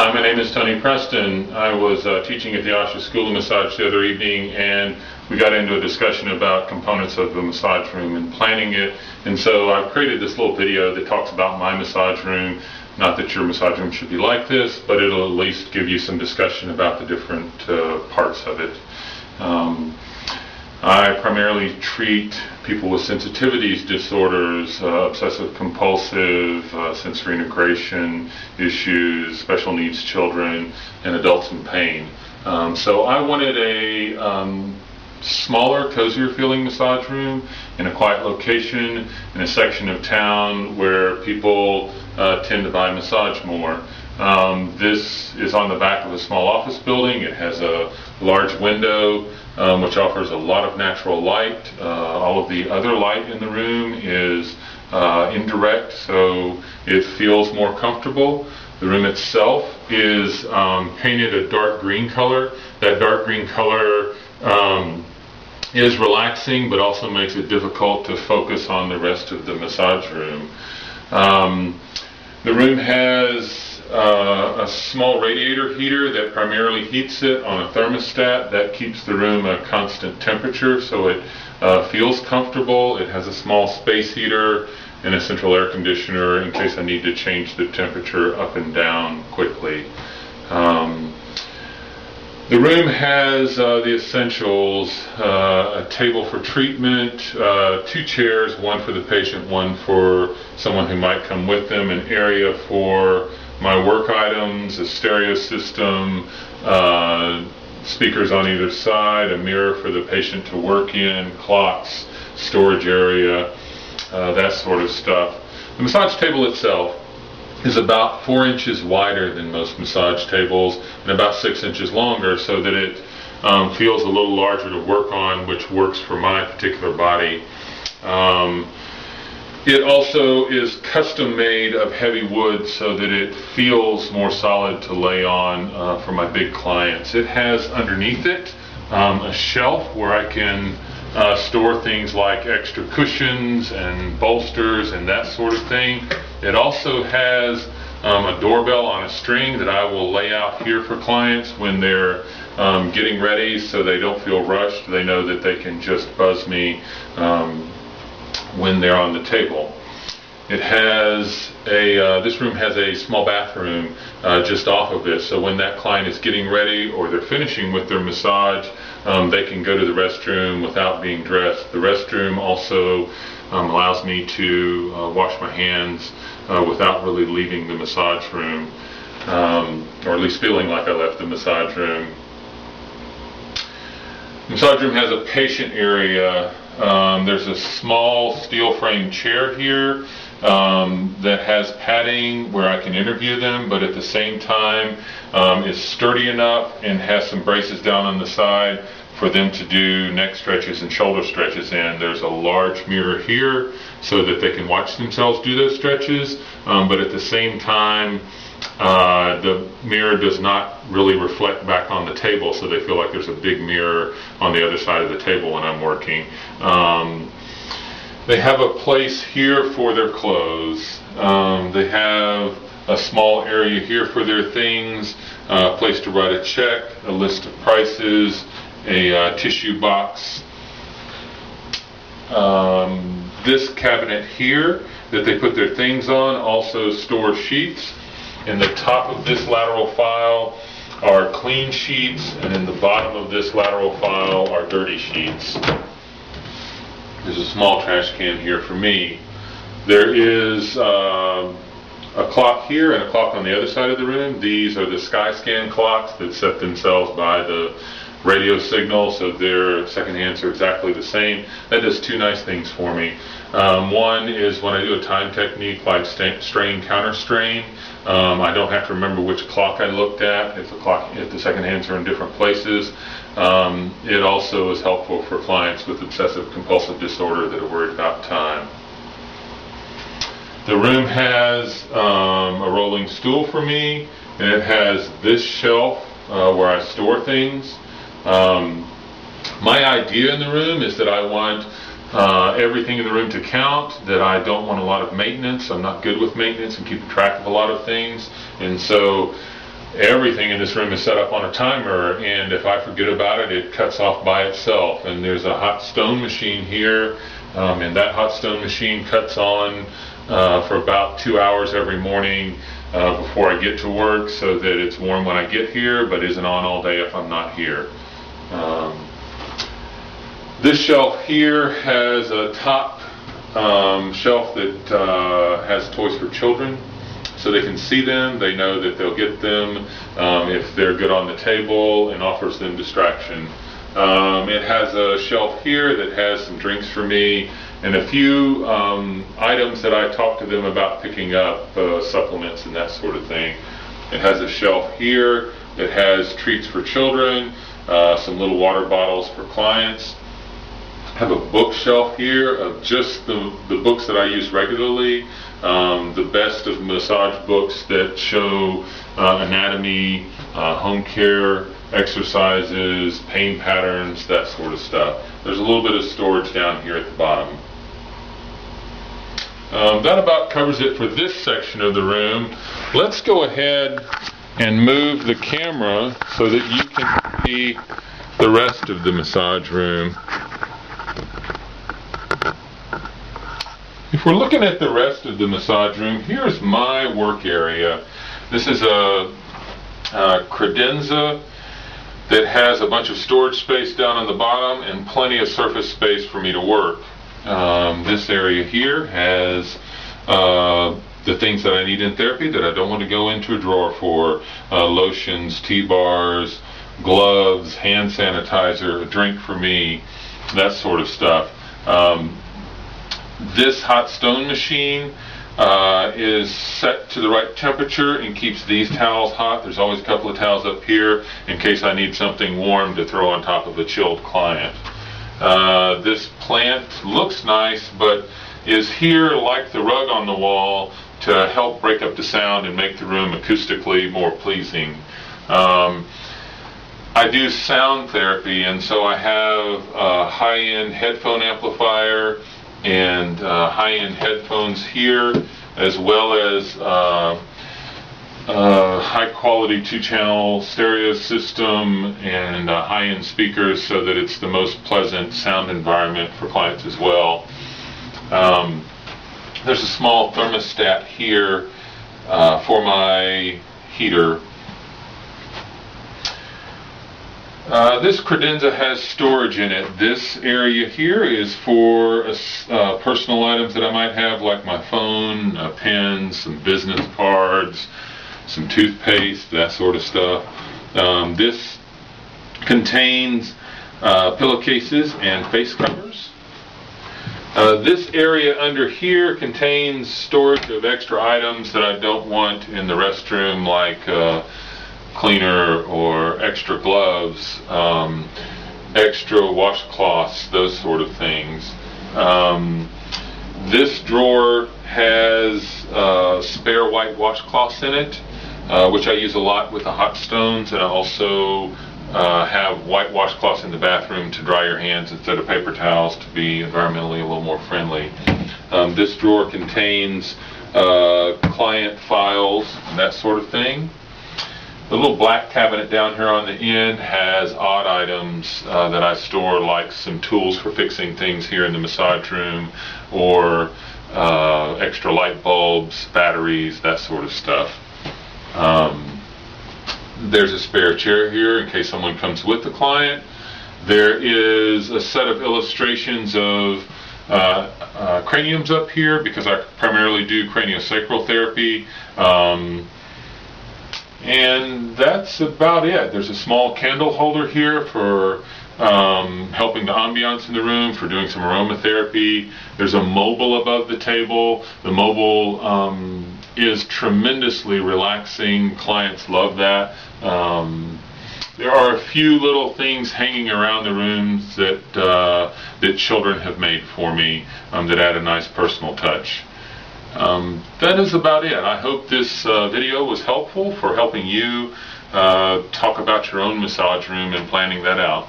Hi, my name is Tony Preston. I was teaching at the Osha School of Massage the other evening, and we got into a discussion about components of the massage room and planning it. And so I've created this little video that talks about my massage room. Not that your massage room should be like this, but it'll at least give you some discussion about the different parts of it. I primarily treat people with sensitivities disorders, obsessive compulsive, sensory integration issues, special needs children, and adults in pain. So I wanted a smaller, cozier feeling massage room in a quiet location in a section of town where people tend to buy massage more. This is on the back of a small office building. It has a large window which offers a lot of natural light. All of the other light in the room is indirect, so it feels more comfortable. The room itself is painted a dark green color. That dark green color is relaxing, but also makes it difficult to focus on the rest of the massage room. The room has a small radiator heater that primarily heats it on a thermostat that keeps the room a constant temperature, so it feels comfortable. It has a small space heater and a central air conditioner in case I need to change the temperature up and down quickly. The room has the essentials: a table for treatment, 2 chairs, one for the patient, one for someone who might come with them, an area for my work items, a stereo system, speakers on either side, a mirror for the patient to work in, clocks, storage area, that sort of stuff. The massage table itself is about 4 inches wider than most massage tables and about 6 inches longer, so that it feels a little larger to work on, which works for my particular body. It also is custom made of heavy wood so that it feels more solid to lay on for my big clients. It has underneath it a shelf where I can store things like extra cushions and bolsters and that sort of thing. It also has a doorbell on a string that I will lay out here for clients when they're getting ready, so they don't feel rushed. They know that they can just buzz me when they're on the table. It has this room has a small bathroom just off of it, so when that client is getting ready or they're finishing with their massage, they can go to the restroom without being dressed. The restroom also allows me to wash my hands without really leaving the massage room, or at least feeling like I left the massage room. The massage room has a patient area. There's a small steel frame chair here that has padding where I can interview them, but at the same time is sturdy enough and has some braces down on the side for them to do neck stretches and shoulder stretches in. There's a large mirror here so that they can watch themselves do those stretches, but at the same time the mirror does not really reflect back on the table, so they feel like there's a big mirror on the other side of the table when I'm working. They have a place here for their clothes. They have a small area here for their things, a place to write a check, a list of prices, a tissue box. This cabinet here that they put their things on also stores sheets. In the top of this lateral file are clean sheets, and in the bottom of this lateral file are dirty sheets. There's a small trash can here for me. There is a clock here and a clock on the other side of the room. These are the SkyScan clocks that set themselves by the radio signal, so their second hands are exactly the same. That does 2 nice things for me. One is when I do a time technique like strain, counter strain, I don't have to remember which clock I looked at if the second hands are in different places. It also is helpful for clients with obsessive compulsive disorder that are worried about time. The room has a rolling stool for me, and it has this shelf where I store things. My idea in the room is that I want everything in the room to count, that I don't want a lot of maintenance. I'm not good with maintenance and keeping track of a lot of things, and so everything in this room is set up on a timer, and if I forget about it, it cuts off by itself. And there's a hot stone machine here, and that hot stone machine cuts on for about 2 hours every morning before I get to work, so that it's warm when I get here, but isn't on all day if I'm not here. This shelf here has a top shelf that has toys for children, so they can see them, they know that they'll get them if they're good on the table, and offers them distraction. It has a shelf here that has some drinks for me and a few items that I talk to them about picking up, supplements and that sort of thing. It has a shelf here that has treats for children, some little water bottles for clients. I have a bookshelf here of just the books that I use regularly, the best of massage books that show anatomy, home care, exercises, pain patterns, that sort of stuff. There's a little bit of storage down here at the bottom. That about covers it for this section of the room. Let's go ahead and move the camera so that you can see the rest of the massage room. If we're looking at the rest of the massage room, here's my work area. This is a credenza that has a bunch of storage space down on the bottom and plenty of surface space for me to work. This area here has the things that I need in therapy that I don't want to go into a drawer for. Lotions, T-bars, gloves, hand sanitizer, a drink for me, that sort of stuff. This hot stone machine is set to the right temperature and keeps these towels hot. There's always a couple of towels up here in case I need something warm to throw on top of a chilled client. This plant looks nice, but is here like the rug on the wall to help break up the sound and make the room acoustically more pleasing. I do sound therapy, and so I have a high-end headphone amplifier and high-end headphones here, as well as high-quality 2-channel stereo system and high-end speakers, so that it's the most pleasant sound environment for clients as well. There's a small thermostat here for my heater. This credenza has storage in it. This area here is for personal items that I might have, like my phone, pens, some business cards, some toothpaste, that sort of stuff. This contains pillowcases and face covers. This area under here contains storage of extra items that I don't want in the restroom, like cleaner or extra gloves, extra washcloths, those sort of things. This drawer has spare white washcloths in it, which I use a lot with the hot stones, and I also have white washcloths in the bathroom to dry your hands instead of paper towels, to be environmentally a little more friendly. This drawer contains client files and that sort of thing. The little black cabinet down here on the end has odd items that I store, like some tools for fixing things here in the massage room, or extra light bulbs, batteries, that sort of stuff. There's a spare chair here in case someone comes with the client. There is a set of illustrations of craniums up here, because I primarily do craniosacral therapy. And that's about it. There's a small candle holder here for helping the ambiance in the room, for doing some aromatherapy. There's a mobile above the table. The mobile is tremendously relaxing. Clients love that. There are a few little things hanging around the rooms that children have made for me that add a nice personal touch. That is about it. I hope this video was helpful for helping you talk about your own massage room and planning that out.